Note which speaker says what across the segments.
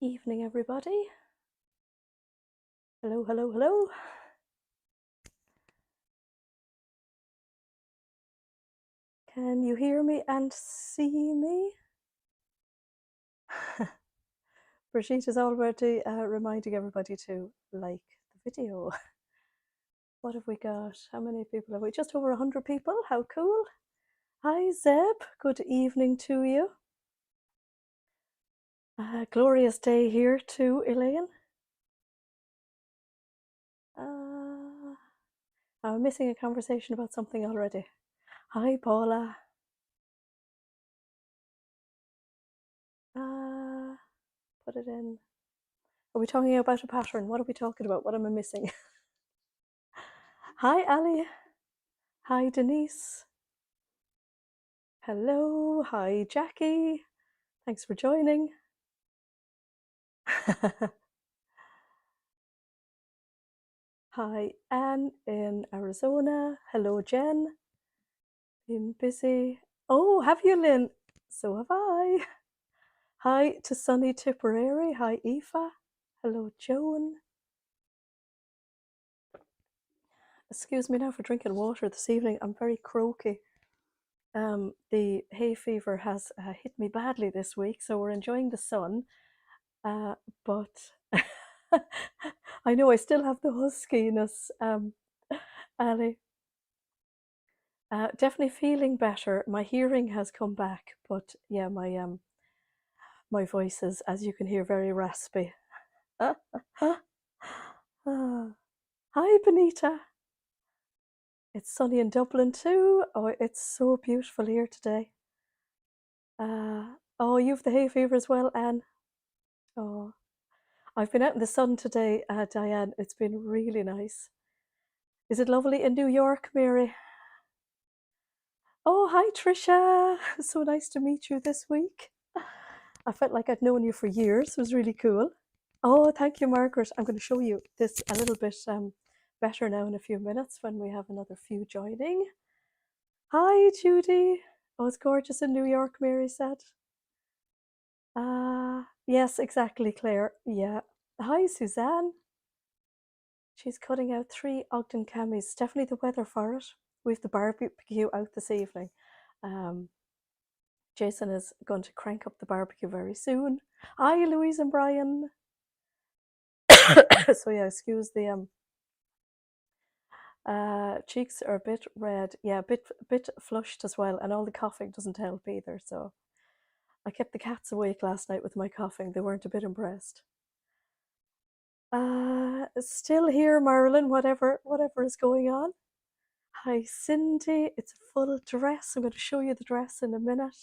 Speaker 1: Evening, everybody. Hello, hello, hello. Can you hear me and see me? Brigitte is already reminding everybody to like the video. What have we got? How many people have we? Just over 100 people. How cool. Hi, Zeb. Good evening to you. Glorious day here too, Elaine. I'm missing a conversation about something already. Hi, Paula. Put it in. Are we talking about a pattern? What are we talking about? What am I missing? Hi, Ali. Hi, Denise. Hello. Hi, Jackie. Thanks for joining. Hi, Anne in Arizona. Hello, Jen. Been busy. Oh, have you, Lynn? So have I. Hi to sunny Tipperary. Hi, Aoife. Hello, Joan. Excuse me now for drinking water this evening. I'm very croaky. The hay fever has hit me badly this week, so we're enjoying the sun. But I know I still have the huskiness, Ali. Definitely feeling better. My hearing has come back, but yeah, my voice is, as you can hear, very raspy. Hi, Benita. It's sunny in Dublin too. Oh, it's so beautiful here today. Oh, you've the hay fever as well, Anne. Oh, I've been out in the sun today, Diane. It's been really nice. Is it lovely in New York, Mary? Oh, hi, Trisha. So nice to meet you this week. I felt like I'd known you for years. It was really cool. Oh, thank you, Margaret. I'm going to show you this a little bit better now in a few minutes when we have another few joining. Hi, Judy. Oh, it's gorgeous in New York, Mary said. Yes, exactly, Claire. Yeah. Hi, Suzanne. She's cutting out 3 Ogden camis. Definitely the weather for it. We have the barbecue out this evening. Jason is going to crank up the barbecue very soon. Hi, Louise and Brian. So yeah, excuse the cheeks are a bit red. Yeah, a bit flushed as well, and all the coughing doesn't help either. So I kept the cats awake last night with my coughing. They weren't a bit impressed. Still here, Marilyn. Whatever is going on. Hi, Cindy. It's a full dress. I'm going to show you the dress in a minute.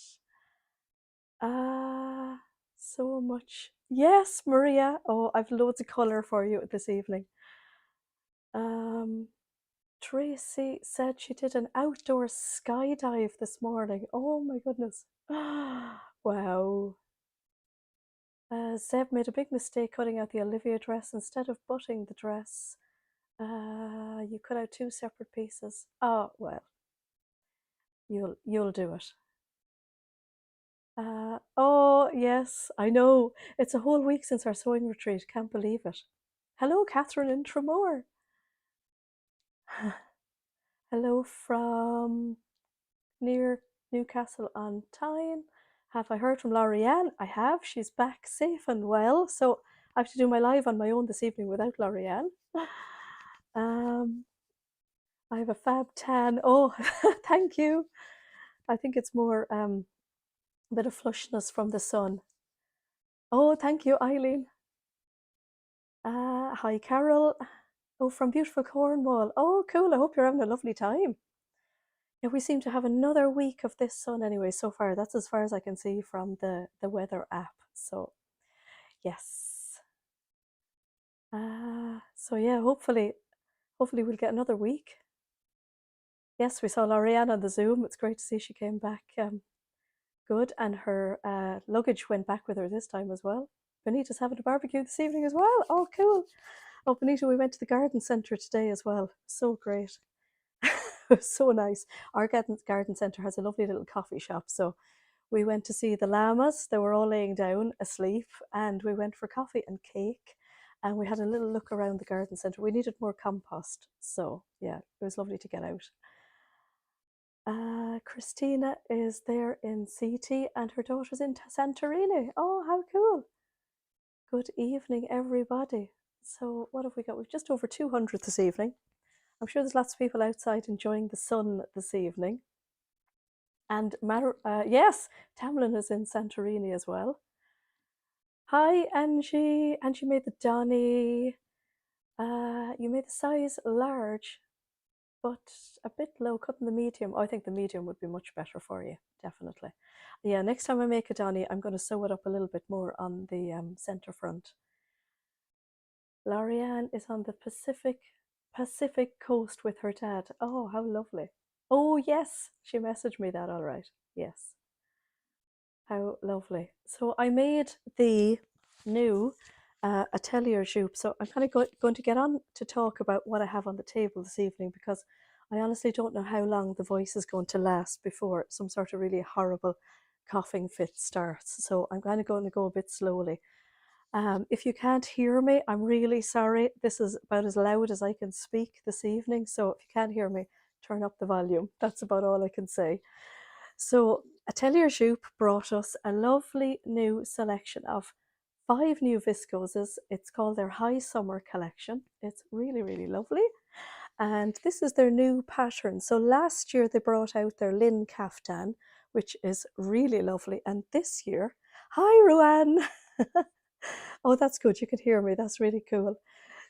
Speaker 1: So much. Yes, Maria. Oh, I've loads of color for you this evening. Tracy said she did an outdoor skydive this morning. Oh my goodness. Wow. Zeb made a big mistake cutting out the Olivia dress instead of butting the dress. You cut out 2 separate pieces. Oh well, you'll do it. Oh yes, I know. It's a whole week since our sewing retreat. Can't believe it. Hello, Catherine in Tremor. Hello from near Newcastle on Tyne. Have I heard from L'Oreal? I have. She's back safe and well. So I have to do my live on my own this evening without L'Oreal. I have a fab tan. Oh, thank you. I think it's more a bit of flushness from the sun. Oh, thank you, Eileen. Hi, Carol. Oh, from beautiful Cornwall. Oh, cool. I hope you're having a lovely time. Yeah, we seem to have another week of this sun anyway so far. That's as far as I can see from the weather app. So, yes. So yeah, hopefully we'll get another week. Yes, we saw Lorianne on the Zoom. It's great to see she came back good, and her luggage went back with her this time as well. Benita's having a barbecue this evening as well. Oh, cool. Oh, Benita, we went to the garden centre today as well. So great. It was so nice. Our garden centre has a lovely little coffee shop, so We went to see the llamas. They were all laying down asleep, and we went for coffee and cake. And we had a little look around the garden centre. We needed more compost. So, yeah, it was lovely to get out. Christina is there in CT and her daughter's in Santorini. Oh, how cool. Good evening, everybody. So, what have we got? We've just over 200 this evening. I'm sure there's lots of people outside enjoying the sun this evening. And yes, Tamlin is in Santorini as well. Hi, Angie. Angie made the Donny. You made the size large, but a bit low. Cutting the medium. Oh, I think the medium would be much better for you, definitely. Yeah, next time I make a Donny, I'm going to sew it up a little bit more on the center front. Larianne is on the Pacific coast with her dad. Oh, how lovely. Oh, yes, she messaged me that all right. Yes. How lovely. So I made the new atelier jupe. So I'm kind of going to get on to talk about what I have on the table this evening, because I honestly don't know how long the voice is going to last before some sort of really horrible coughing fit starts. So I'm kind of going to go a bit slowly. If you can't hear me, I'm really sorry. This is about as loud as I can speak this evening. So if you can't hear me, turn up the volume. That's about all I can say. So Atelier Jupe brought us a lovely new selection of 5 new viscoses. It's called their High Summer Collection. It's really, really lovely. And this is their new pattern. So last year they brought out their Lynn Kaftan, which is really lovely. And this year, hi Ruan! Oh, that's good. You can hear me. That's really cool.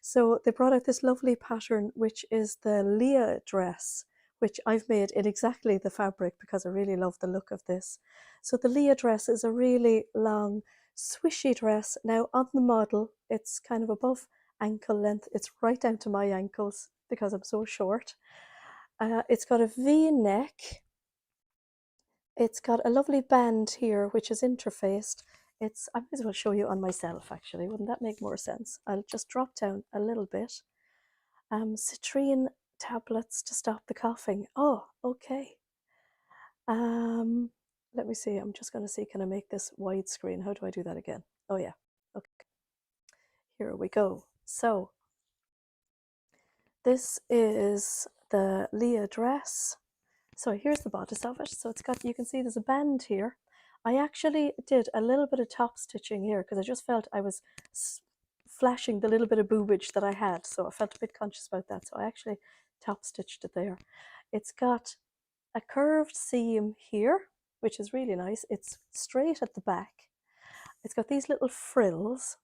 Speaker 1: So they brought out this lovely pattern, which is the Leah dress, which I've made in exactly the fabric because I really love the look of this. So the Leah dress is a really long, swishy dress. Now on the model, it's kind of above ankle length. It's right down to my ankles because I'm so short. It's got a V neck. It's got a lovely band here, which is interfaced. I might as well show you on myself, actually. Wouldn't that make more sense? I'll just drop down a little bit. Citrine tablets to stop the coughing. Oh, okay. Let me see. I'm just going to see, can I make this widescreen? How do I do that again? Oh, yeah. Okay. Here we go. So, this is the Leah dress. So here's the bodice of it. So it's got, you can see there's a band here. I actually did a little bit of top stitching here because I just felt I was flashing the little bit of boobage that I had. So I felt a bit conscious about that. So I actually top stitched it there. It's got a curved seam here, which is really nice. It's straight at the back. It's got these little frills.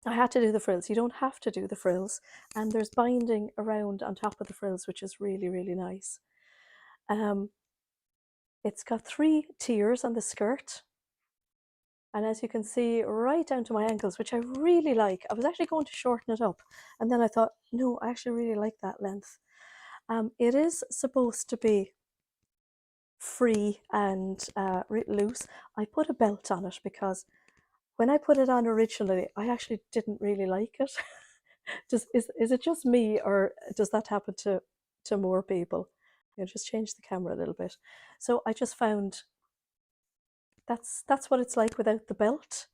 Speaker 1: I had to do the frills. You don't have to do the frills. And there's binding around on top of the frills, which is really, really nice. It's got 3 tiers on the skirt. And as you can see, right down to my ankles, which I really like. I was actually going to shorten it up. And then I thought, no, I actually really like that length. It is supposed to be free and loose. I put a belt on it because when I put it on originally, I actually didn't really like it. Is it just me, or does that happen to more people? I'll just change the camera a little bit. So I just found that's what it's like without the belt,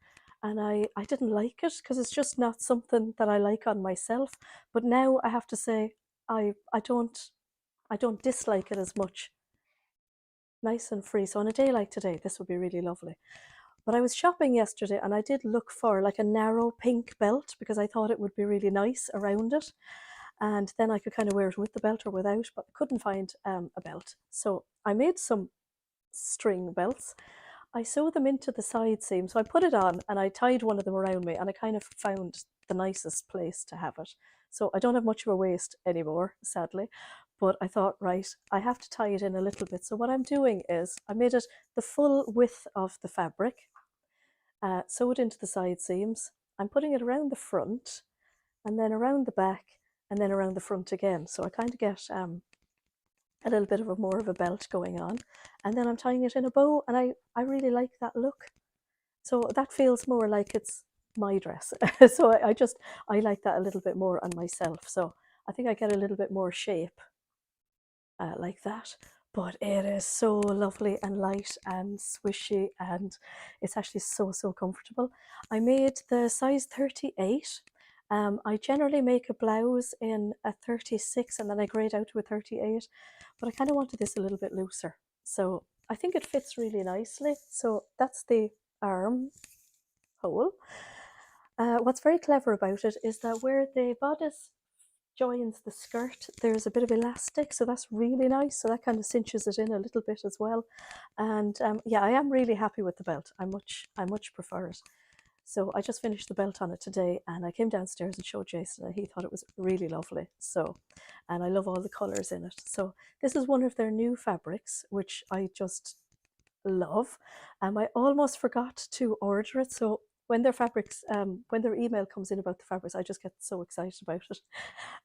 Speaker 1: and I didn't like it because it's just not something that I like on myself. But now I have to say I don't dislike it as much. Nice and free. So on a day like today, this would be really lovely. But I was shopping yesterday and I did look for like a narrow pink belt because I thought it would be really nice around it. And then I could kind of wear it with the belt or without, but couldn't find a belt. So I made some string belts. I sewed them into the side seam. So I put it on and I tied one of them around me, and I kind of found the nicest place to have it. So I don't have much of a waist anymore, sadly. But I thought, right, I have to tie it in a little bit. So what I'm doing is I made it the full width of the fabric, sew it into the side seams. I'm putting it around the front and then around the back and then around the front again. So I kind of get a little bit of more of a belt going on. And then I'm tying it in a bow, and I really like that look. So that feels more like it's my dress. So I like that a little bit more on myself. So I think I get a little bit more shape like that. but it is so lovely and light and swishy, and it's actually so comfortable. I made the size 38. I generally make a blouse in a 36 and then I grade out to a 38, but I kind of wanted this a little bit looser. So I think it fits really nicely. So that's the arm hole. What's very clever about it is that where the bodice joins the skirt, there's a bit of elastic, so that's really nice. So that kind of cinches it in a little bit as well. And yeah, I am really happy with the belt. I much prefer it. So I just finished the belt on it today, and I came downstairs and showed Jason, and he thought it was really lovely. So, and I love all the colours in it. So this is one of their new fabrics, which I just love. I almost forgot to order it. So when their fabrics, when their email comes in about the fabrics, I just get so excited about it.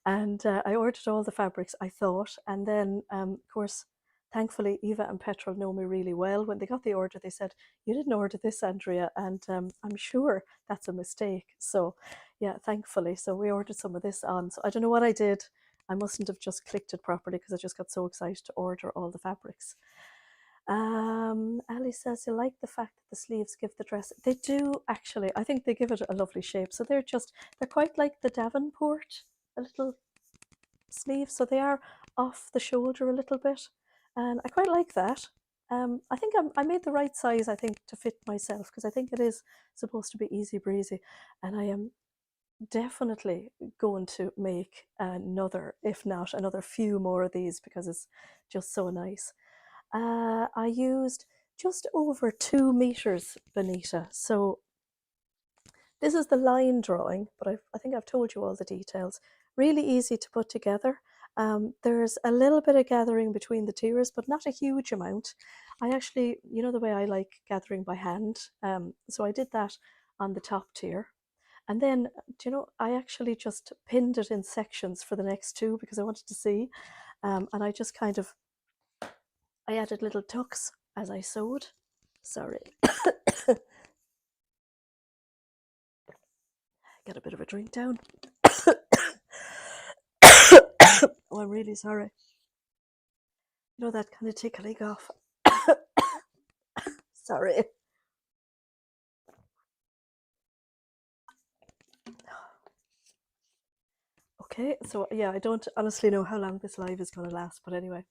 Speaker 1: And I ordered all the fabrics, I thought. And then, of course, thankfully, Eva and Petrol know me really well. When they got the order, they said, "You didn't order this, Andrea." And I'm sure that's a mistake. So, yeah, thankfully. So we ordered some of this on. So I don't know what I did. I mustn't have just clicked it properly because I just got so excited to order all the fabrics. Ali says you like the fact that the sleeves give the dress. They do actually. I think they give it a lovely shape. So they're quite like the Davenport, a little sleeve. So they are off the shoulder a little bit, and I quite like that. I think I made the right size. I think to fit myself because I think it is supposed to be easy breezy, and I am definitely going to make another, if not another few more of these because it's just so nice. I used just over 2 meters, Benita. So this is the line drawing, but I think I've told you all the details. Really easy to put together. There's a little bit of gathering between the tiers, but not a huge amount. I actually, you know the way I like gathering by hand, so I did that on the top tier. And then, do you know, I actually just pinned it in sections for the next two because I wanted to see. And I just kind of, I added little tucks as I sewed. Sorry. Get a bit of a drink down. Oh, I'm really sorry. You know that kind of tickling off. Sorry. Okay, so yeah, I don't honestly know how long this live is going to last, but anyway.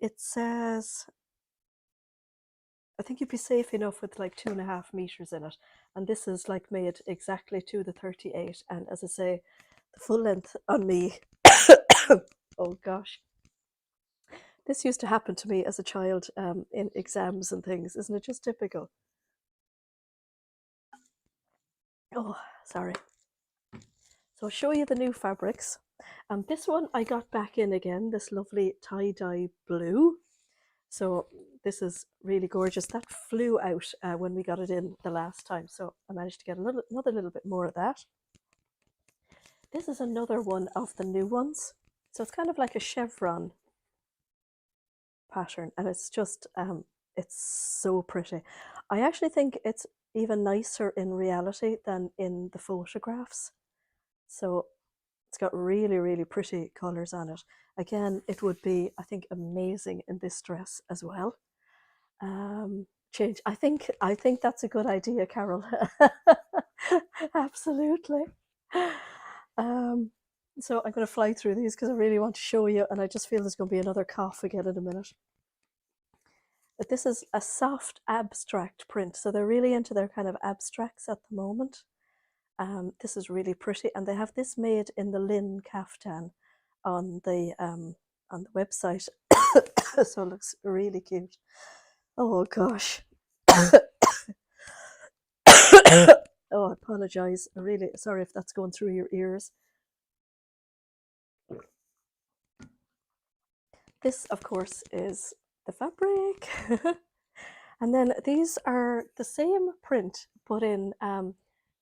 Speaker 1: It says, I think you'd be safe enough with like 2.5 meters in it. And this is like made exactly to the 38. And as I say, the full length on me, oh gosh. This used to happen to me as a child in exams and things. Isn't it just typical? Oh, sorry. So I'll show you the new fabrics. This one I got back in again, this lovely tie-dye blue. So this is really gorgeous. That flew out when we got it in the last time. So I managed to get another little bit more of that. This is another one of the new ones. So it's kind of like a chevron pattern, and it's just, it's so pretty. I actually think it's even nicer in reality than in the photographs. So it's got really pretty colours on it. Again, it would be, I think, amazing in this dress as well. Change. I think that's a good idea, Carol. Absolutely. Um, so I'm going to fly through these because I really want to show you, and I just feel there's going to be another cough again in a minute. But this is a soft abstract print, so they're really into their kind of abstracts at the moment. This is really pretty, and they have this made in the Lynn caftan on the website, so it looks really cute. Oh gosh. Oh, I apologize. I'm really sorry if that's going through your ears. This, of course, is the fabric. And then these are the same print, but in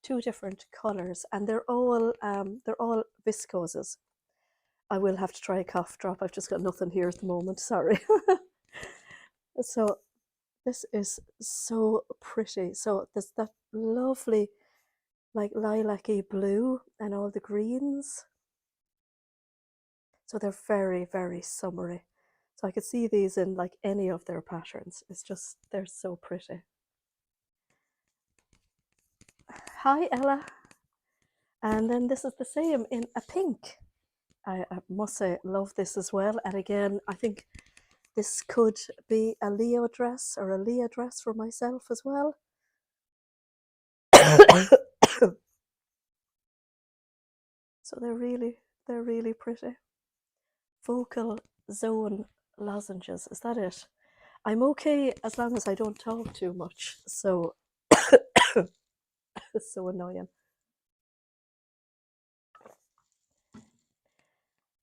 Speaker 1: 2 different colors, and they're all viscoses. I will have to try a cough drop. I've just got nothing here at the moment. Sorry. So this is so pretty. So there's that lovely, like lilac-y blue and all the greens. So they're very summery. So I could see these in like any of their patterns. It's just, they're so pretty. Hi, Ella. And then this is the same in a pink. I must say, love this as well. And again, I think this could be a Leo dress or a Leah dress for myself as well. So they're really pretty. Focal zone lozenges, is that it? I'm okay as long as I don't talk too much. So it's so annoying.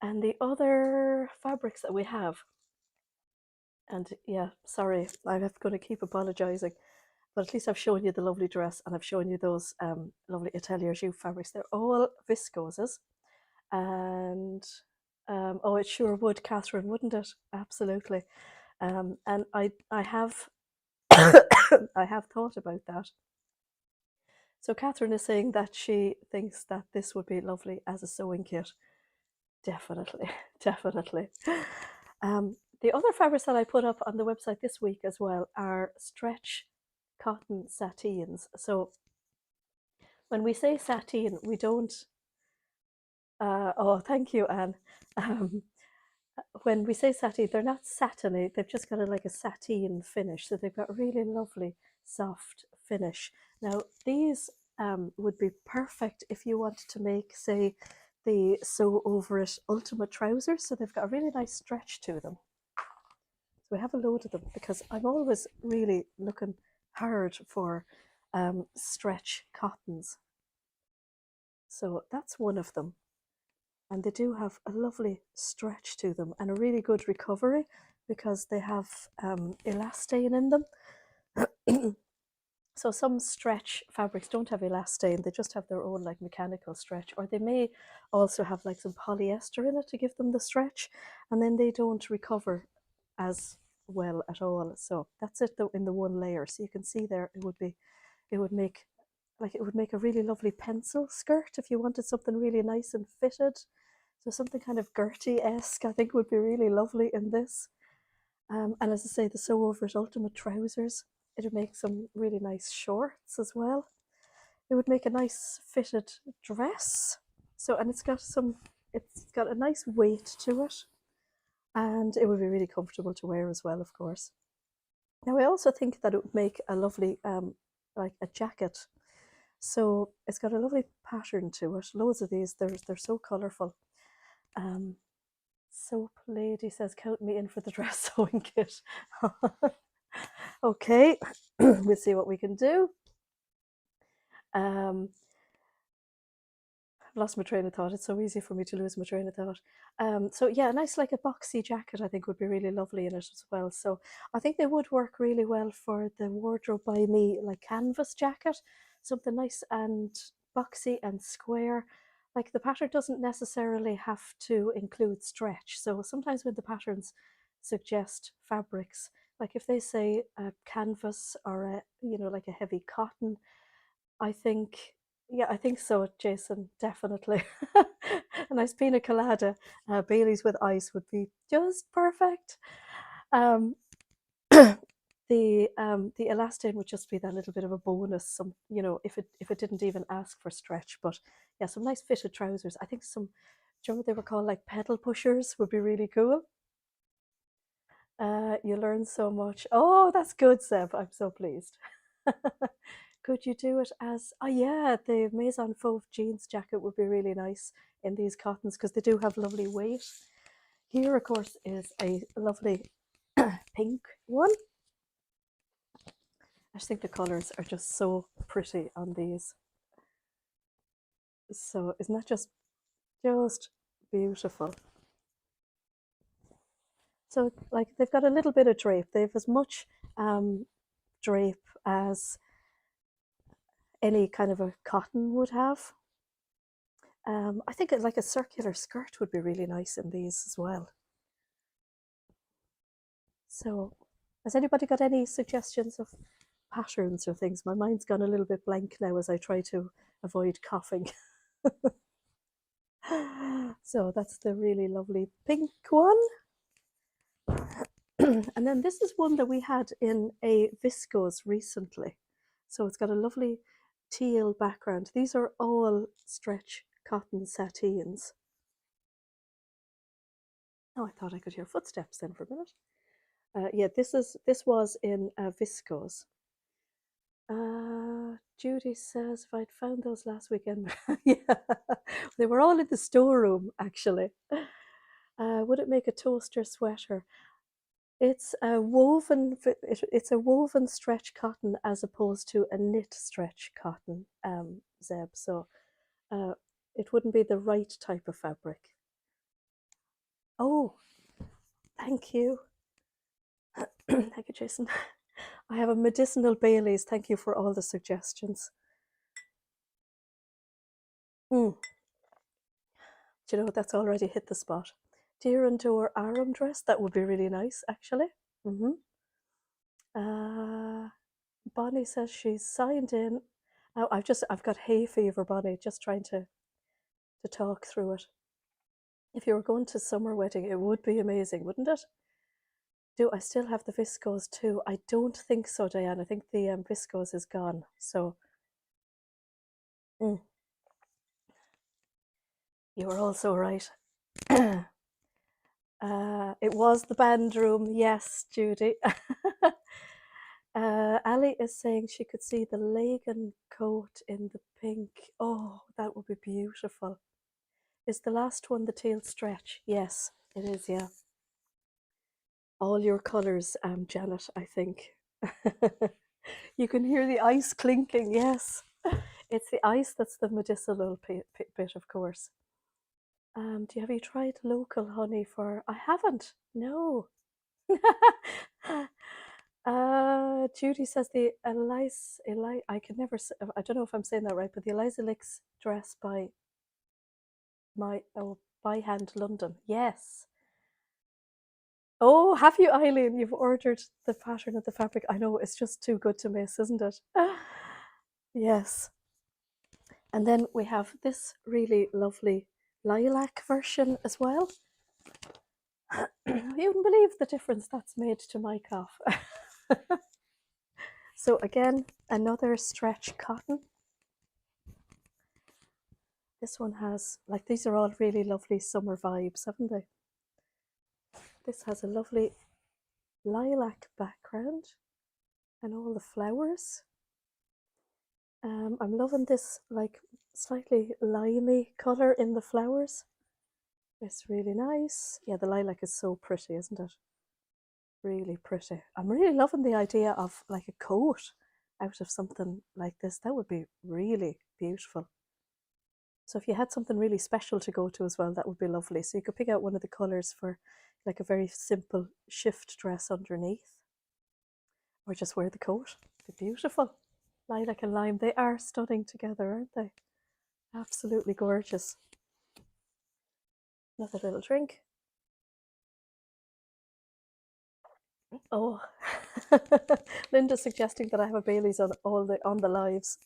Speaker 1: And the other fabrics that we have, and yeah, sorry, I'm going to keep apologizing, but at least I've shown you the lovely dress and I've shown you those lovely Atelier Joux fabrics. They're all viscoses. And oh, it sure would, Catherine, wouldn't it? Absolutely. And I have I have thought about that. So Catherine is saying that she thinks that this would be lovely as a sewing kit. Definitely, definitely. The other fabrics that I put up on the website this week as well are stretch cotton satines. So when we say sateen, we don't. Oh, thank you, Anne. Um, when we say sateen, they're not satiny. They've just got like a sateen finish. So they've got a really lovely soft finish. Now these would be perfect if you wanted to make, say, the sew over it ultimate trousers. So they've got a really nice stretch to them. So we have a load of them because I'm always really looking hard for stretch cottons. So that's one of them. And they do have a lovely stretch to them and a really good recovery because they have elastane in them. So some stretch fabrics don't have elastane, they just have their own like mechanical stretch, or they may also have like some polyester in it to give them the stretch, and then they don't recover as well at all. So that's it though in the one layer. So you can see there it would make a really lovely pencil skirt if you wanted something really nice and fitted. So something kind of Gertie-esque I think would be really lovely in this. And as I say, the sew over it ultimate trousers. It would make some really nice shorts as well. It would make a nice fitted dress. So, and it's got a nice weight to it. And it would be really comfortable to wear as well, of course. Now, I also think that it would make a lovely, like a jacket. So it's got a lovely pattern to it. Loads of these, they're so colourful. Soap Lady says, count me in for the dress sewing kit. Okay, we'll see what we can do. I've lost my train of thought. It's so easy for me to lose my train of thought. So yeah, nice like a boxy jacket I think would be really lovely in it as well. So I think they would work really well for the Wardrobe by Me like canvas jacket. Something nice and boxy and square. Like the pattern doesn't necessarily have to include stretch. So sometimes when the patterns suggest fabrics, like if they say a canvas or a, like a heavy cotton, I think, yeah, I think so, Jason, definitely. A nice pina colada, Bailey's with ice would be just perfect. Um, the elastane would just be that little bit of a bonus. Some, if it didn't even ask for stretch, but yeah, some nice fitted trousers. I think some, do you know what they were called, like pedal pushers, would be really cool. You learn so much. Oh, that's good, Seb. I'm so pleased. Could you do it as, oh yeah, the Maison Fauve jeans jacket would be really nice in these cottons because they do have lovely weight. Here, of course, is a lovely pink one. I just think the colours are just so pretty on these. So isn't that just beautiful? So like they've got a little bit of drape. They have as much drape as any kind of a cotton would have. I think like a circular skirt would be really nice in these as well. So has anybody got any suggestions of patterns or things? My mind's gone a little bit blank now as I try to avoid coughing. So that's the really lovely pink one. And then this is one that we had in a viscose recently. So it's got a lovely teal background. These are all stretch cotton sateens. Oh, I thought I could hear footsteps then for a minute. Yeah, this was in viscose. Judy says if I'd found those last weekend, yeah, they were all in the storeroom actually. Would it make a toaster sweater? It's a woven. It's a woven stretch cotton as opposed to a knit stretch cotton, Zeb. So, uh, it wouldn't be the right type of fabric. Oh, thank you, thank you, Jason. I have a medicinal Baileys. Thank you for all the suggestions. Mm. Do you know what? That's already hit the spot. Deer and Door Aram dress. That would be really nice, actually. Mm-hmm. Bonnie says she's signed in. Oh, I've got hay fever, Bonnie. Just trying to talk through it. If you were going to summer wedding, it would be amazing, wouldn't it? Do I still have the viscose too? I don't think so, Diane. I think the viscose is gone. So, mm, you were also right. It was the band room. Yes, Judy. Ali is saying she could see the Lagan coat in the pink. Oh, that would be beautiful. Is the last one the teal stretch? Yes, it is, yeah. All your colours, Janet, I think. You can hear the ice clinking, yes. It's the ice that's the medicinal bit, of course. Have you tried local honey for? I haven't, no. Judy says the I can never, I don't know if I'm saying that right, but the Eliza Licks dress by Hand London. Yes. Oh, have you, Eileen? You've ordered the pattern of the fabric. I know, it's just too good to miss, isn't it? Yes. And then we have this really lovely lilac version as well. You wouldn't believe the difference that's made to my cough. So again, another stretch cotton. This one has, like, these are all really lovely summer vibes, haven't they? This has a lovely lilac background and all the flowers. I'm loving this, like, slightly limey colour in the flowers. It's really nice. Yeah, the lilac is so pretty, isn't it? Really pretty. I'm really loving the idea of like a coat out of something like this. That would be really beautiful. So if you had something really special to go to as well, that would be lovely. So you could pick out one of the colours for like a very simple shift dress underneath, or just wear the coat. It'd be beautiful. Lilac and lime, they are stunning together, aren't they? Absolutely gorgeous. Another little drink. Oh, Linda's suggesting that I have a Bailey's on the lives.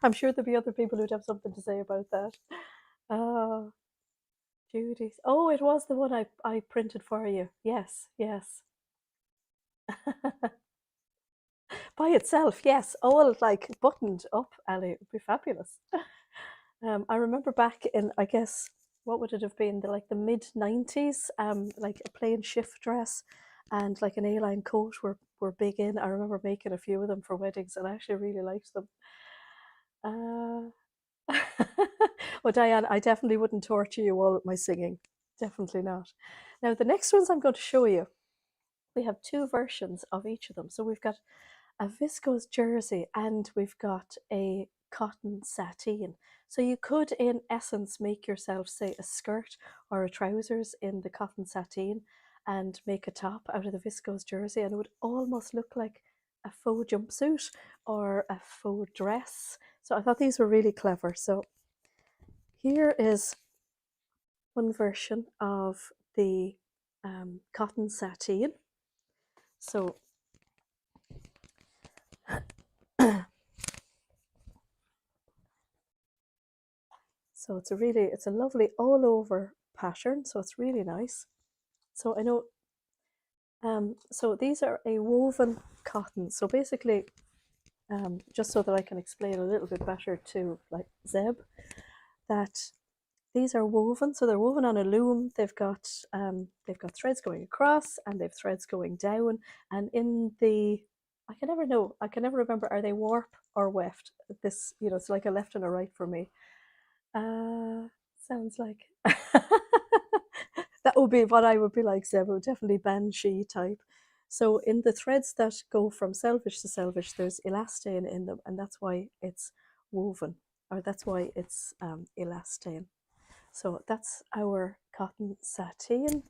Speaker 1: I'm sure there'll be other people who'd have something to say about that. Oh, Judy's. Oh, it was the one I printed for you. Yes, yes. By itself, yes. All like buttoned up, Ali. It would be fabulous. I remember back in, I guess, what would it have been? The mid-90s, like a plain shift dress and like an A-line coat were big in. I remember making a few of them for weddings and I actually really liked them. Well, Diane, I definitely wouldn't torture you all with my singing. Definitely not. Now, the next ones I'm going to show you, we have two versions of each of them. So we've got a viscose jersey and we've got a cotton sateen. So you could, in essence, make yourself, say, a skirt or a trousers in the cotton sateen and make a top out of the viscose jersey, and it would almost look like a faux jumpsuit or a faux dress. So I thought these were really clever. So here is one version of the cotton sateen. So it's a lovely all over pattern, so it's really nice. So I know, so these are a woven cotton. So basically, just so that I can explain a little bit better to like Zeb, that these are woven. So they're woven on a loom. They've got threads going across and they've threads going down. And in the, I can never know. I can never remember. Are they warp or weft? This, you know, it's like a left and a right for me. Sounds like that would be what I would be like, Zeb. It would definitely banshee type. So in the threads that go from selvage to selvage, there's elastane in them, and that's why it's woven, or that's why it's elastane. So that's our cotton sateen.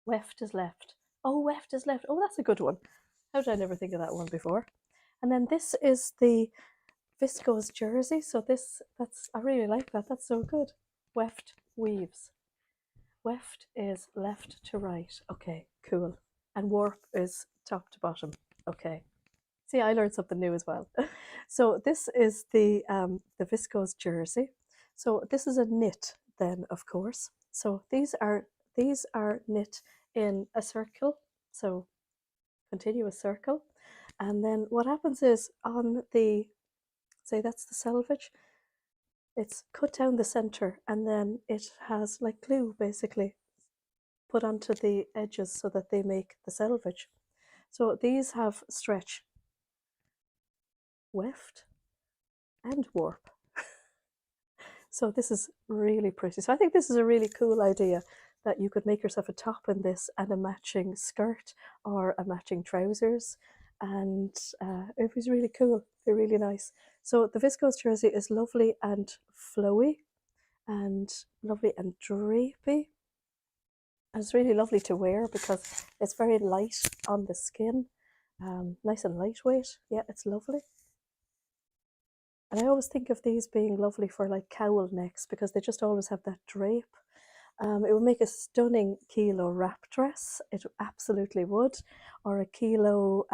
Speaker 1: Weft is left. Oh, weft is left. Oh, that's a good one. How did I never think of that one before? And then this is the viscose jersey. So that's I really like that. That's so good. Weft weaves. Weft is left to right. Okay, cool. And warp is top to bottom. Okay. See, I learned something new as well. So this is the viscose jersey. So this is a knit then, of course. So these are knit in a circle. So continuous circle. And then what happens is on the, say that's the selvage, it's cut down the center and then it has like glue basically put onto the edges so that they make the selvage. So these have stretch, weft, and warp. So this is really pretty. So I think this is a really cool idea that you could make yourself a top in this and a matching skirt or a matching trousers. And it was really cool. They're really nice. So the viscose jersey is lovely and flowy and lovely and drapey. And it's really lovely to wear because it's very light on the skin, nice and lightweight. Yeah, it's lovely. And I always think of these being lovely for like cowl necks because they just always have that drape. It would make a stunning kilo wrap dress. It absolutely would. Or a kilo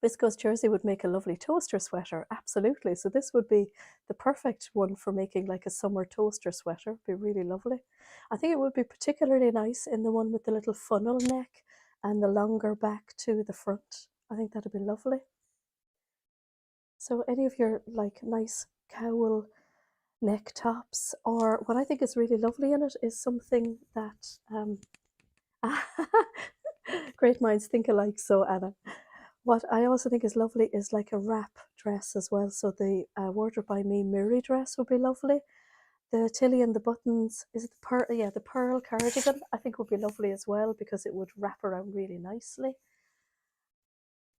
Speaker 1: viscose jersey would make a lovely toaster sweater. Absolutely. So this would be the perfect one for making like a summer toaster sweater. It'd be really lovely. I think it would be particularly nice in the one with the little funnel neck and the longer back to the front. I think that'd be lovely. So any of your like nice cowl neck tops, or what I think is really lovely in it is something that great minds think alike. So Anna, what I also think is lovely is like a wrap dress as well. So the Wardrobe by Me Miri dress would be lovely. The Tilly and the buttons, is it the pearl? Yeah, the pearl cardigan I think would be lovely as well because it would wrap around really nicely.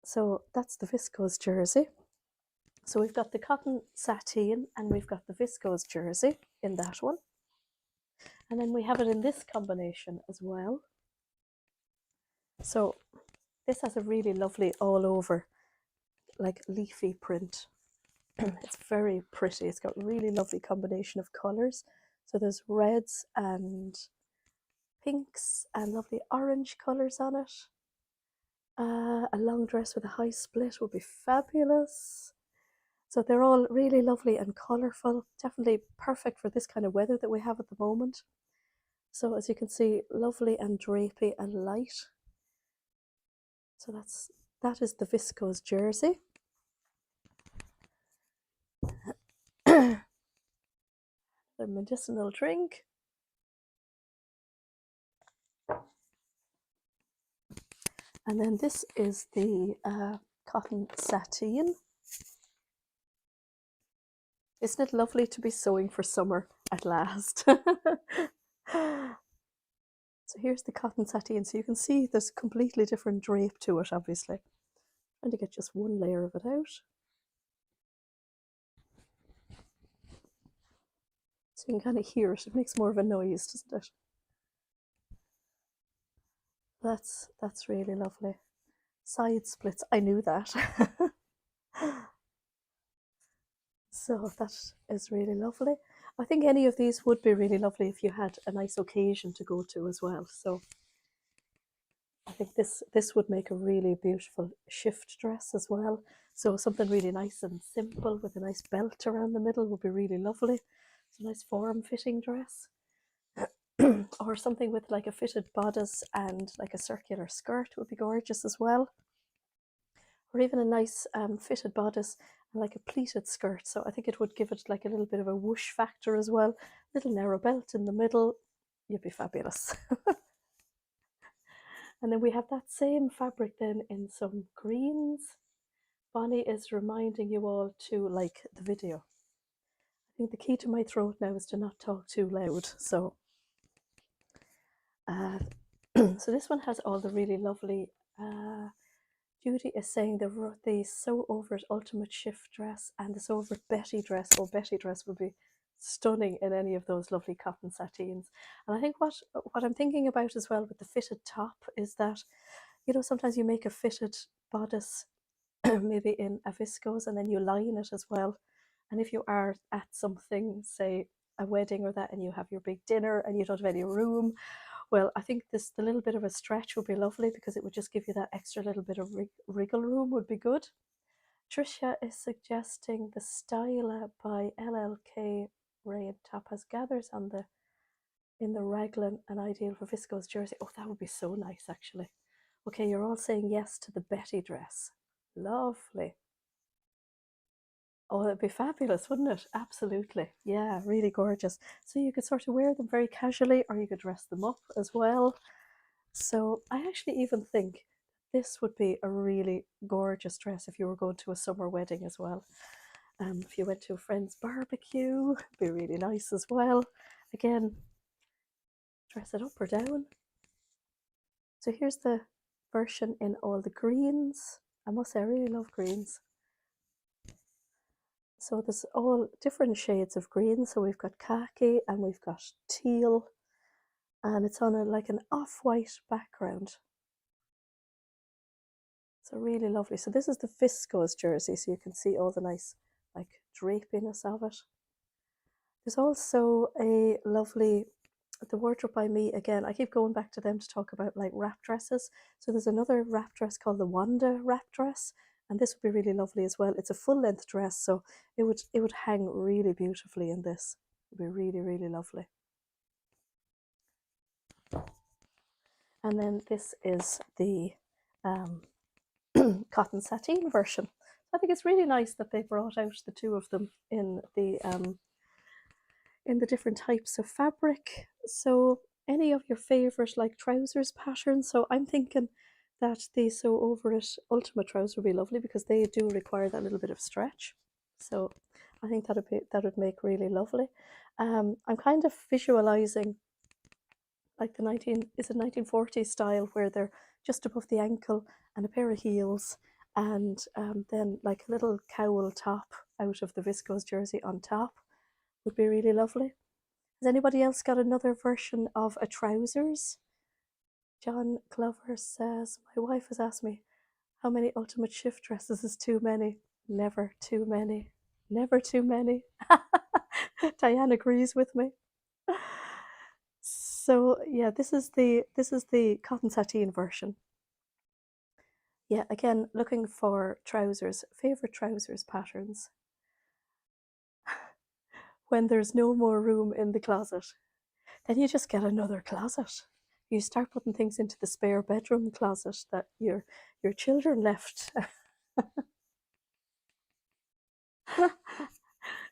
Speaker 1: So that's the viscose jersey. So we've got the cotton sateen and we've got the viscose jersey in that one. And then we have it in this combination as well. So this has a really lovely all over like leafy print. It's very pretty. It's got really lovely combination of colours. So there's reds and pinks and lovely orange colours on it. A long dress with a high split would be fabulous. So they're all really lovely and colourful, definitely perfect for this kind of weather that we have at the moment. So as you can see, lovely and drapey and light. So that is the viscose jersey. The medicinal drink. And then this is the cotton sateen. Isn't it lovely to be sewing for summer at last? So here's the cotton sateen. So you can see there's a completely different drape to it, obviously. Trying to get just one layer of it out. So you can kind of hear it. It makes more of a noise, doesn't it? That's really lovely. Side splits. I knew that. So that is really lovely. I think any of these would be really lovely if you had a nice occasion to go to as well. So I think this would make a really beautiful shift dress as well. So something really nice and simple with a nice belt around the middle would be really lovely. It's a nice form-fitting dress. or something with like a fitted bodice and like a circular skirt would be gorgeous as well. Or even a nice fitted bodice and like a pleated skirt. So I think it would give it like a little bit of a whoosh factor as well. Little narrow belt in the middle. You'd be fabulous. And then we have that same fabric then in some greens. Bonnie is reminding you all to like the video. I think the key to my throat now is to not talk too loud. So, so this one has all the really lovely. Judy is saying the Sew Over It Ultimate Shift dress and the Sew Over It Betty dress. Oh, Betty dress would be stunning in any of those lovely cotton satines. And I think what I'm thinking about as well with the fitted top is that, you know, sometimes you make a fitted bodice maybe in a viscose and then you line it as well. And if you are at something, say a wedding or that, and you have your big dinner and you don't have any room, well, I think the little bit of a stretch would be lovely because it would just give you that extra little bit of wriggle room would be good. Tricia is suggesting the Styla by LLK Rain Top has gathers on the in the raglan and ideal for viscose jersey. Oh, that would be so nice actually. Okay, you're all saying yes to the Betty dress. Lovely. Oh, that'd be fabulous, wouldn't it? Absolutely. Yeah, really gorgeous. So you could sort of wear them very casually or you could dress them up as well. So I actually even think this would be a really gorgeous dress if you were going to a summer wedding as well. If you went to a friend's barbecue, it'd be really nice as well. Again, dress it up or down. So here's the version in all the greens. I must say I really love greens. So there's all different shades of green. So we've got khaki and we've got teal, and it's on like an off-white background. So really lovely. So this is the viscose jersey, so you can see all the nice like drapiness of it. There's also a lovely, the Wardrobe by Me, again, I keep going back to them to talk about like wrap dresses. So there's another wrap dress called the Wanda wrap dress, and this would be really lovely as well. It's a full length dress, so it would hang really beautifully in this. It would be really, really lovely. And then this is the cotton sateen version. I think it's really nice that they brought out the two of them in the different types of fabric. So any of your favorite like trousers patterns. So I'm thinking that the Sew Over It Ultimate trousers would be lovely because they do require that little bit of stretch. So I think that would make really lovely. I'm kind of visualizing like the 1940s style where they're just above the ankle and a pair of heels, and then like a little cowl top out of the viscose jersey on top would be really lovely. Has anybody else got another version of a trousers? John Glover says, my wife has asked me how many ultimate shift dresses is too many. Never too many. Never too many. Diane agrees with me. So yeah, this is the cotton sateen version. Yeah, again, looking for trousers, favorite trousers patterns. When there's no more room in the closet, then you just get another closet. You start putting things into the spare bedroom closet that your children left.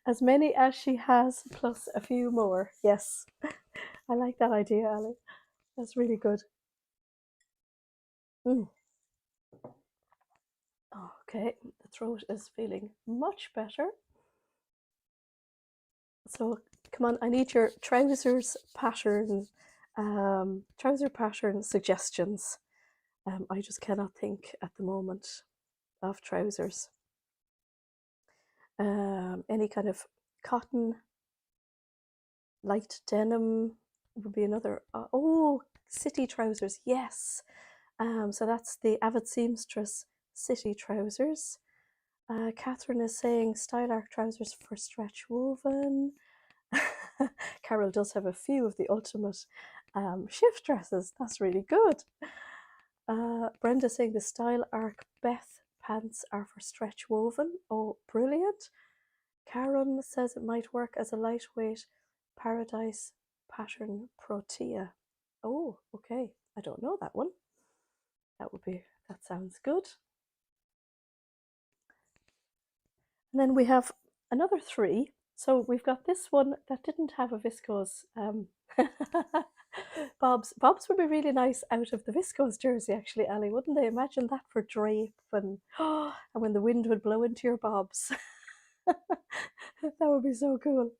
Speaker 1: As many as she has, plus a few more. Yes, I like that idea, Ali. That's really good. Mm. Okay, the throat is feeling much better. So come on, I need your trousers pattern, trouser pattern suggestions. I just cannot think at the moment of trousers. Any kind of cotton, light denim would be another. Oh, city trousers, yes. So that's the Avid Seamstress city trousers. Catherine is saying style arc trousers for stretch woven. Carol does have a few of the ultimate shift dresses. That's really good. Brenda saying the style arc Beth pants are for stretch woven. Oh, brilliant. Karen says it might work as a lightweight paradise pattern Protea. Oh, okay. I don't know that one. That sounds good. And then we have another three. So we've got this one that didn't have a viscose. Bob's would be really nice out of the viscose jersey, actually, Ali, wouldn't they? Imagine that for drape and when the wind would blow into your bobs. That would be so cool.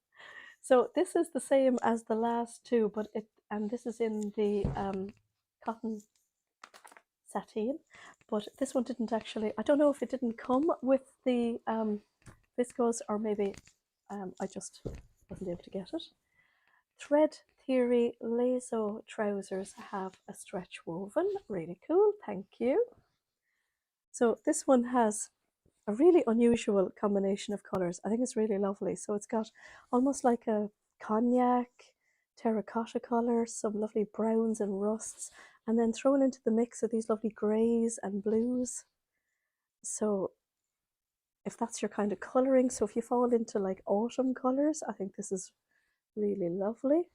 Speaker 1: So this is the same as the last two, but this is in the cotton sateen, but this one didn't actually. I don't know if it didn't come with the viscose, or maybe I just wasn't able to get it. Thread Theory Lazo trousers have a stretch woven. Really cool, thank you. So this one has a really unusual combination of colours. I think it's really lovely. So it's got almost like a cognac, terracotta colour, some lovely browns and rusts, and then thrown into the mix of these lovely greys and blues. So if that's your kind of colouring, so if you fall into like autumn colours, I think this is really lovely.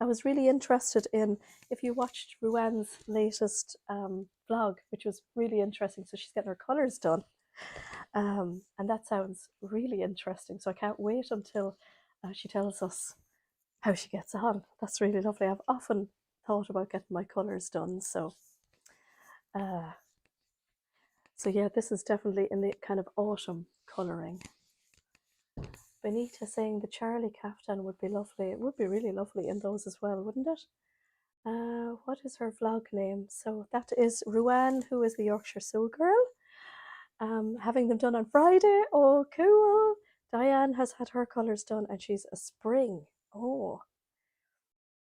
Speaker 1: I was really interested in, if you watched Ruan's latest vlog, which was really interesting. So she's getting her colours done. And that sounds really interesting. So I can't wait until she tells us how she gets on. That's really lovely. I've often thought about getting my colours done. So yeah, this is definitely in the kind of autumn colouring. Benita saying the Charlie caftan would be lovely. It would be really lovely in those as well, wouldn't it? What is her vlog name? So that is Ruan, who is the Yorkshire Soul Girl. Having them done on Friday. Oh, cool. Diane has had her colours done and she's a spring. Oh,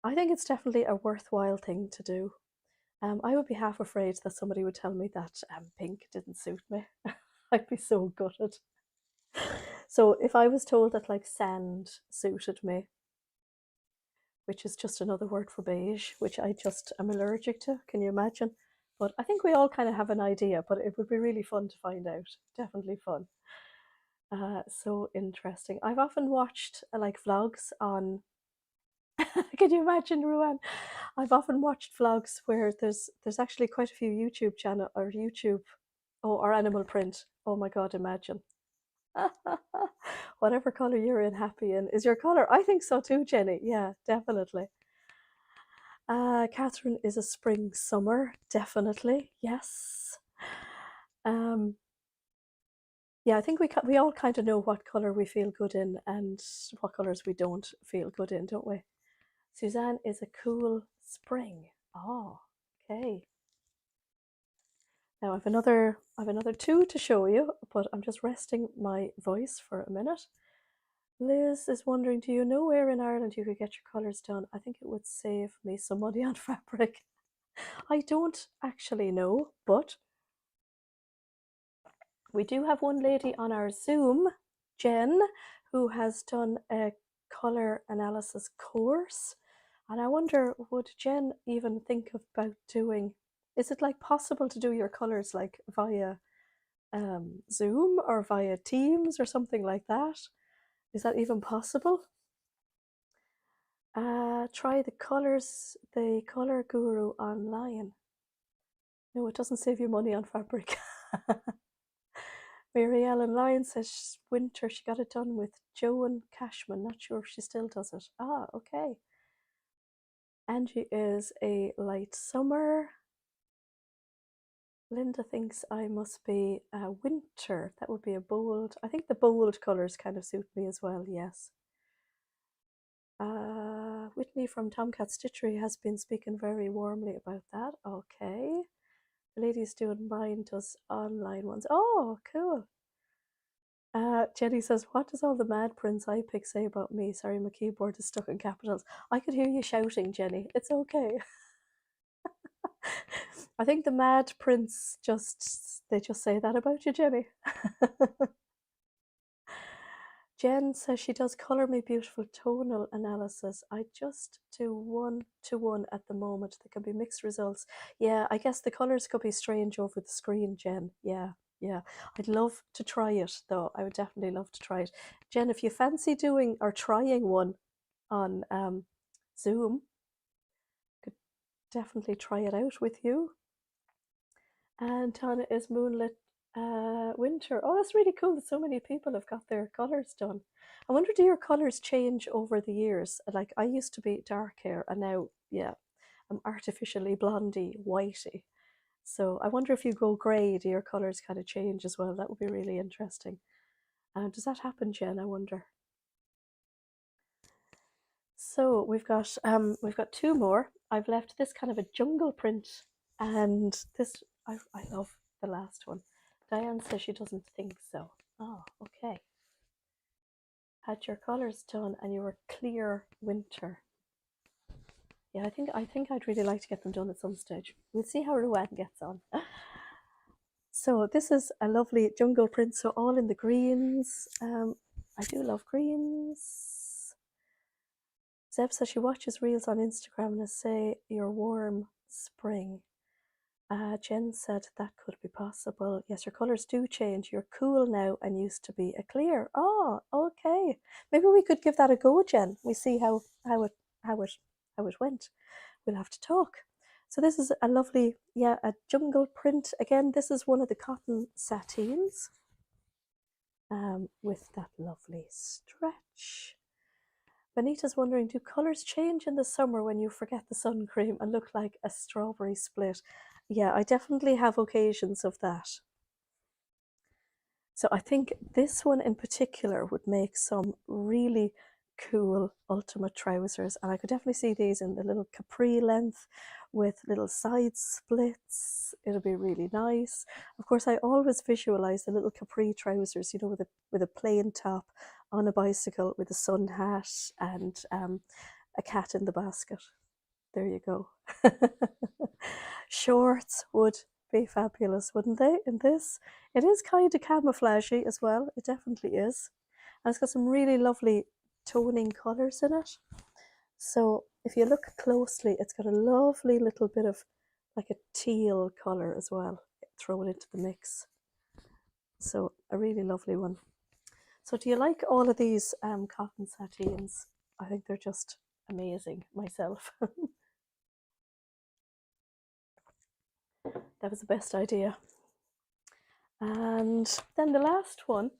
Speaker 1: I think it's definitely a worthwhile thing to do. I would be half afraid that somebody would tell me that pink didn't suit me. I'd be so gutted. So if I was told that like sand suited me, which is just another word for beige, which I just am allergic to, can you imagine? But I think we all kind of have an idea, but it would be really fun to find out. Definitely fun. So interesting. I've often watched like vlogs on. Can you imagine, Ruan? I've often watched vlogs where there's actually quite a few YouTube channel or YouTube, or animal print. Oh my God, imagine. Whatever color you're in, happy in is your color. I think so too, Jenny. Yeah, definitely. Catherine is a spring summer, definitely. Yes. Yeah, I think we all kind of know what color we feel good in and what colors we don't feel good in, don't we? Suzanne is a cool spring. Oh, okay. Now I've another two to show you, but I'm just resting my voice for a minute. Liz is wondering, do you know where in Ireland you could get your colours done? I think it would save me some money on fabric. I don't actually know, but we do have one lady on our Zoom, Jen, who has done a colour analysis course. And I wonder, would Jen even think about doing, is it like possible to do your colours like via Zoom or via Teams or something like that? Is that even possible? Try the Colour Guru online. No, it doesn't save you money on fabric. Mary Ellen Lyon says winter she got it done with Joan Cashman. Not sure if she still does it. Ah, okay. Angie is a light summer. Linda thinks I must be a winter. That would be a bold. I think the bold colours kind of suit me as well, yes. Whitney from Tomcat Stitchery has been speaking very warmly about that. Okay. The lady's doing mine, does online ones. Oh, cool. Jenny says, what does all the mad prince I pick say about me? Sorry, my keyboard is stuck in capitals. I could hear you shouting, Jenny. It's okay. I think the mad prince they just say that about you, Jenny. Jen says she does Colour Me Beautiful tonal analysis. I just do 1-to-1 at the moment. There can be mixed results. Yeah, I guess the colours could be strange over the screen, Jen. Yeah. I'd love to try it, though. I would definitely love to try it. Jen, if you fancy doing or trying one, on Zoom. Could definitely try it out with you. And Tana is Moonlit Winter. Oh, that's really cool. So many people have got their colours done. I wonder, do your colours change over the years? Like, I used to be dark hair, and now, yeah, I'm artificially blondie, whitey. So I wonder if you go grey, do your colours kind of change as well? That would be really interesting. Does that happen, Jen? I wonder. So we've got two more. I've left this kind of a jungle print, and this I love the last one. Diane says she doesn't think so. Oh, okay. Had your colours done, and you were clear winter. Yeah, I think I'd really like to get them done at some stage. We'll see how Ruan gets on. So this is a lovely jungle print. So all in the greens. I do love greens. Zeb says she watches reels on Instagram and say you're warm spring. Jen said that could be possible. Yes, your colours do change. You're cool now and used to be a clear. Oh, okay. Maybe we could give that a go, Jen. We see how it went. We'll have to talk. So this is a lovely, yeah, a jungle print. Again, this is one of the cotton satins with that lovely stretch. Benita's wondering, do colours change in the summer when you forget the sun cream and look like a strawberry split? Yeah, I definitely have occasions of that. So I think this one in particular would make some really cool ultimate trousers, and I could definitely see these in the little capri length with little side splits. It'll be really nice. Of course, I always visualize the little capri trousers, you know, with a plain top on a bicycle with a sun hat and a cat in the basket. There you go. Shorts would be fabulous, wouldn't they, in this? It is kind of camouflagey as well. It definitely is. And it's got some really lovely toning colours in it. So if you look closely, it's got a lovely little bit of like a teal colour as well thrown into the mix. So a really lovely one. So do you like all of these cotton satins? I think they're just amazing myself. That was the best idea. And then the last one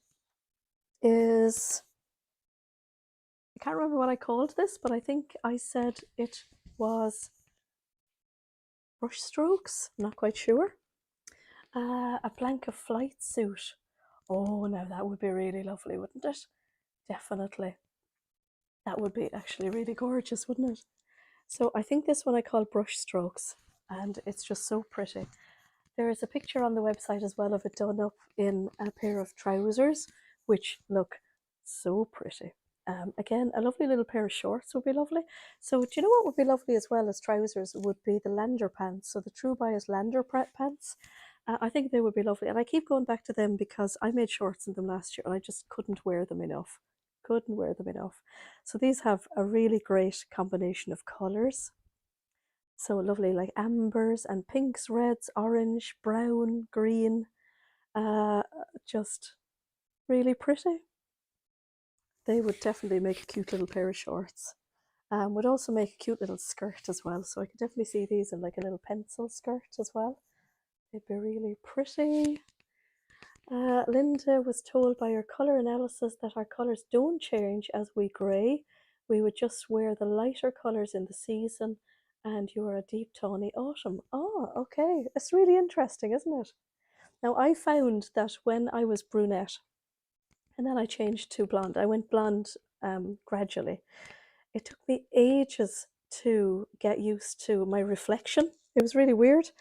Speaker 1: is, I can't remember what I called this, but I think I said it was brush strokes. I'm not quite sure. A blanket flight suit. Oh, now that would be really lovely, wouldn't it? Definitely. That would be actually really gorgeous, wouldn't it? So I think this one I call brush strokes, and it's just so pretty. There is a picture on the website as well of it done up in a pair of trousers, which look so pretty. Again, a lovely little pair of shorts would be lovely. So do you know what would be lovely as well as trousers would be the Lander pants. So the True Bias Lander pants. I think they would be lovely. And I keep going back to them because I made shorts in them last year and I just couldn't wear them enough. Couldn't wear them enough. So these have a really great combination of colours. So lovely, like ambers and pinks, reds, orange, brown, green. Just really pretty. They would definitely make a cute little pair of shorts. Would also make a cute little skirt as well. So I could definitely see these in like a little pencil skirt as well. They'd be really pretty. Linda was told by her colour analysis that our colours don't change as we grey. We would just wear the lighter colours in the season, and you are a deep tawny autumn. Oh, okay. It's really interesting, isn't it? Now, I found that when I was brunette, and then I changed to blonde, I went blonde gradually. It took me ages to get used to my reflection. It was really weird.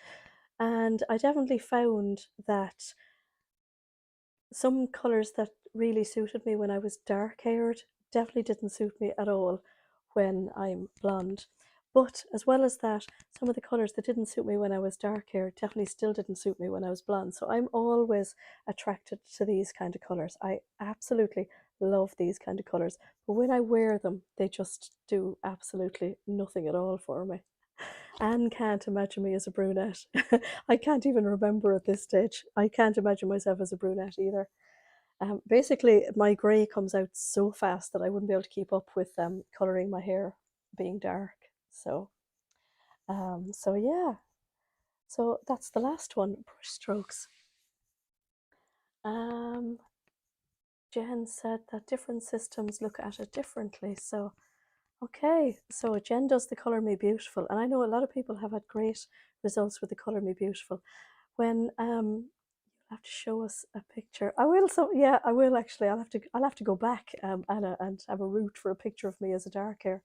Speaker 1: And I definitely found that some colours that really suited me when I was dark haired definitely didn't suit me at all when I'm blonde. But as well as that, some of the colours that didn't suit me when I was dark haired definitely still didn't suit me when I was blonde. So I'm always attracted to these kind of colours. I absolutely love these kind of colours. But when I wear them, they just do absolutely nothing at all for me. Anne can't imagine me as a brunette. I can't even remember at this stage. I can't imagine myself as a brunette either. Basically, my grey comes out so fast that I wouldn't be able to keep up with colouring my hair being dark. So yeah. So that's the last one, brush strokes. Um, Jen said that different systems look at it differently. So, okay. So Jen does the Colour Me Beautiful. And I know a lot of people have had great results with the Colour Me Beautiful. When you'll have to show us a picture. I will. So yeah, I will actually. I'll have to go back, Anna, and have a route for a picture of me as a dark hair.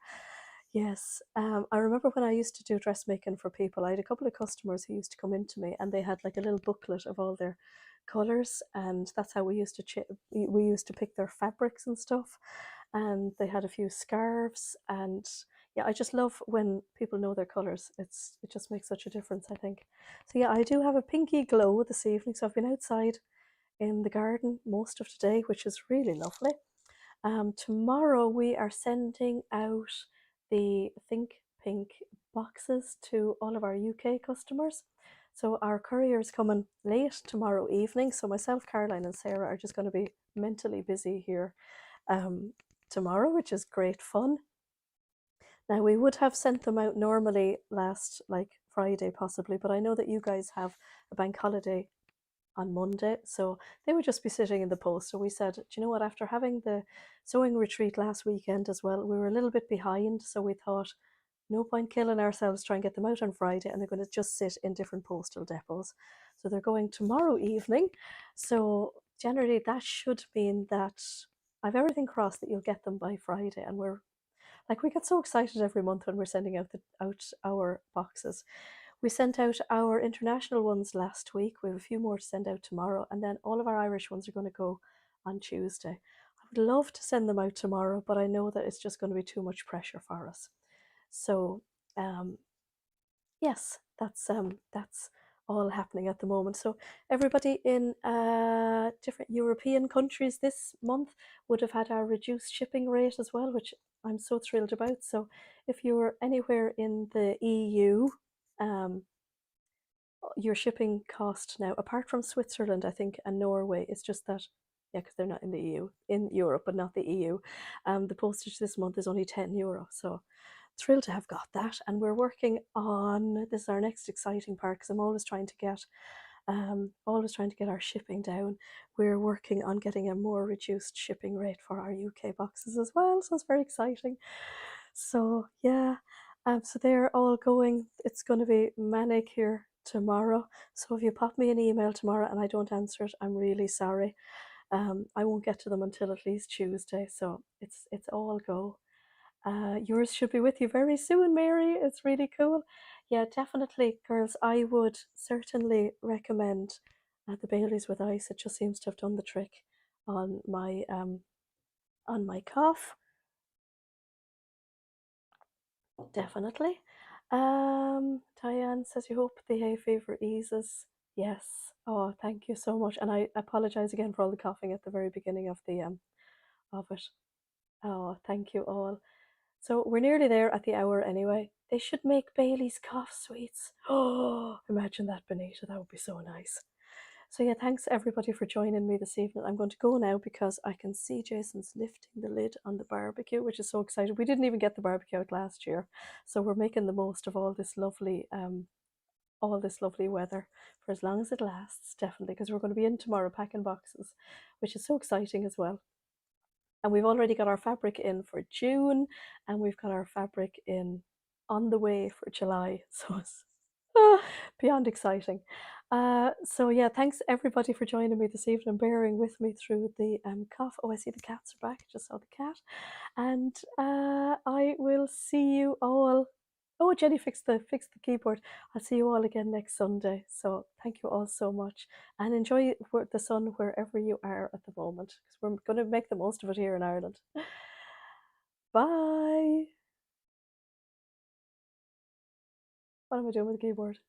Speaker 1: Yes, I remember when I used to do dressmaking for people. I had a couple of customers who used to come into me, and they had like a little booklet of all their colors, and that's how we used to we used to pick their fabrics and stuff. And they had a few scarves, and yeah, I just love when people know their colors. It just makes such a difference, I think. So yeah, I do have a pinky glow this evening. So I've been outside in the garden most of today, which is really lovely. Tomorrow we are sending out the Think Pink boxes to all of our UK customers. So our courier is coming late tomorrow evening. So myself, Caroline, and Sarah are just going to be mentally busy here tomorrow, which is great fun. Now we would have sent them out normally last like Friday possibly, but I know that you guys have a bank holiday on Monday, so they would just be sitting in the post. So we said, do you know what? After having the sewing retreat last weekend as well, we were a little bit behind, so we thought no point killing ourselves trying to get them out on Friday, and they're going to just sit in different postal depots. So they're going tomorrow evening. So generally, that should mean that I've everything crossed that you'll get them by Friday, and we get so excited every month when we're sending out our boxes. We sent out our international ones last week. We have a few more to send out tomorrow, and then all of our Irish ones are going to go on Tuesday. I would love to send them out tomorrow, but I know that it's just going to be too much pressure for us. So, um, yes, that's all happening at the moment. So everybody in different European countries this month would have had our reduced shipping rate as well, which I'm so thrilled about. So if you were anywhere in the EU, um, your shipping cost now, apart from Switzerland, I think, and Norway, it's just that, yeah, because they're not in the EU, in Europe, but not the EU. The postage this month is only €10. So thrilled to have got that. And we're working on this is our next exciting part because I'm always trying to get our shipping down. We're working on getting a more reduced shipping rate for our UK boxes as well. So it's very exciting. So yeah, so they're all going. It's going to be manic here tomorrow. So if you pop me an email tomorrow and I don't answer it, I'm really sorry. I won't get to them until at least Tuesday. So it's all go. Yours should be with you very soon, Mary. It's really cool. Yeah, definitely, girls. I would certainly recommend the Baileys with ice. It just seems to have done the trick on my cough. Definitely. Diane says you hope the hay fever eases. Yes. Oh, thank you so much. And I apologize again for all the coughing at the very beginning of it. Oh, thank you all. So we're nearly there at the hour anyway. They should make Bailey's cough sweets. Oh, imagine that, Benita. That would be so nice. So yeah, thanks everybody for joining me this evening. I'm going to go now because I can see Jason's lifting the lid on the barbecue, which is so exciting. We didn't even get the barbecue out last year, so we're making the most of all this lovely weather for as long as it lasts, definitely, because we're going to be in tomorrow packing boxes, which is so exciting as well. And we've already got our fabric in for June, and we've got our fabric in on the way for July. So it's beyond exciting. So yeah, thanks everybody for joining me this evening and bearing with me through the cough. Oh, I see the cats are back. I just saw the cat. And I will see you all. Oh, Jenny fixed the keyboard. I'll see you all again next Sunday. So thank you all so much, and enjoy the sun wherever you are at the moment, because we're going to make the most of it here in Ireland. Bye. What am I doing with the keyboard?